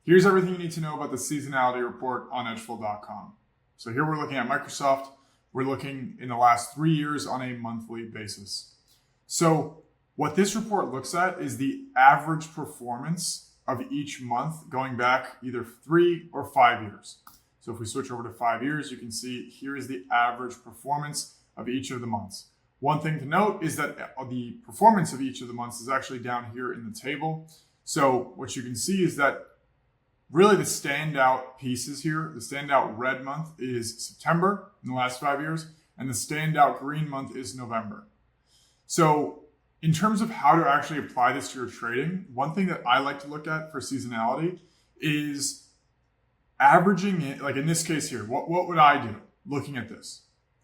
Here's everything you need to know about the seasonality report on edgeful.com. So here we're looking at Microsoft. We're looking in the last 3 years on a monthly basis. So what this report looks at is the average performance of each month going back either 3 or 5 years. So if we switch over to 5 years, you can see here is the average performance of each of the months. One thing to note is that the performance of each of the months is actually down here in the table. So what you can see is that really the standout pieces here, the standout red month is September in the last 5 years, and the standout green month is November. So in terms of how to actually apply this to your trading, one thing that I like to look at for seasonality is averaging it, like in this case here, what would I do looking at this?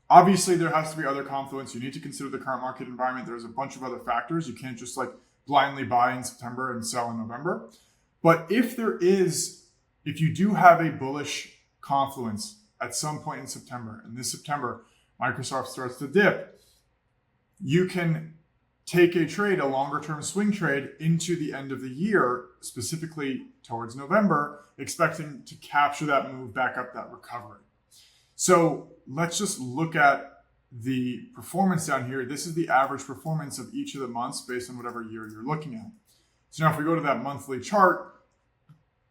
Obviously, there has to be other confluence. You need to consider the current market environment. There's a bunch of other factors. You can't just like blindly buy in September and sell in November. But if you do have a bullish confluence at some point in September, and this September, Microsoft starts to dip, you can take a trade, a longer term swing trade into the end of the year, specifically towards November, expecting to capture that move back up, that recovery. So let's just look at the performance down here. This is the average performance of each of the months based on whatever year you're looking at. So now if we go to that monthly chart,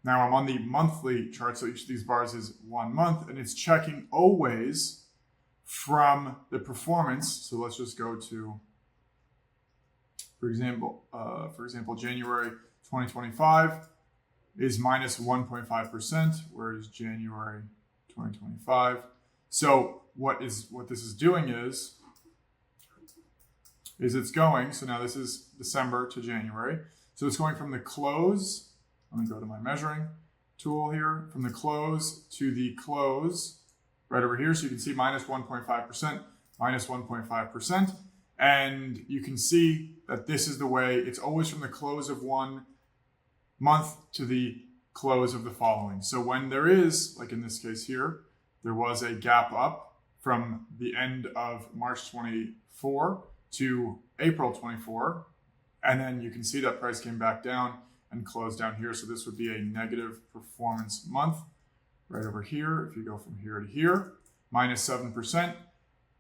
now I'm on the monthly chart, so each of these bars is 1 month, and it's checking always from the performance. So let's just go to, for example, January 2025 is minus 1.5%, whereas January 2025. So what this is doing is it's going, so now this is December to January. So it's going from the close, let me go to my measuring tool here, from the close to the close right over here. So you can see minus 1.5%, minus 1.5%. And you can see that this is the way, it's always from the close of one month to the close of the following. So when there is, like in this case here, there was a gap up from the end of March 24 to April 24. And then you can see that price came back down and closed down here. So this would be a negative performance month right over here. If you go from here to here, minus 7%.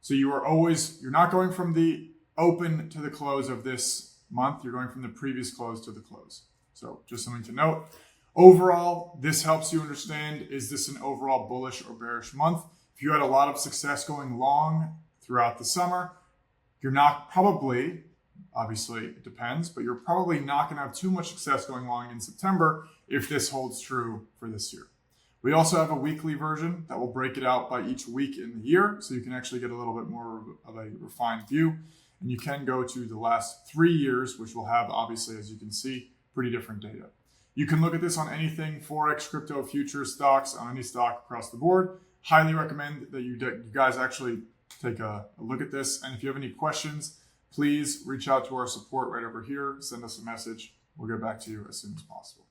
So you're not going from the open to the close of this month. You're going from the previous close to the close. So just something to note. Overall, this helps you understand, is this an overall bullish or bearish month? If you had a lot of success going long throughout the summer, you're not probably, obviously it depends, but you're probably not going to have too much success going long in September if this holds true for this year. We also have a weekly version that will break it out by each week in the year, so you can actually get a little bit more of a refined view. And you can go to the last 3 years, which will have, obviously, as you can see, pretty different data. You can look at this on anything, Forex, crypto, futures, stocks, on any stock across the board. Highly recommend that you guys actually take a look at this. And if you have any questions, please reach out to our support right over here. Send us a message. We'll get back to you as soon as possible.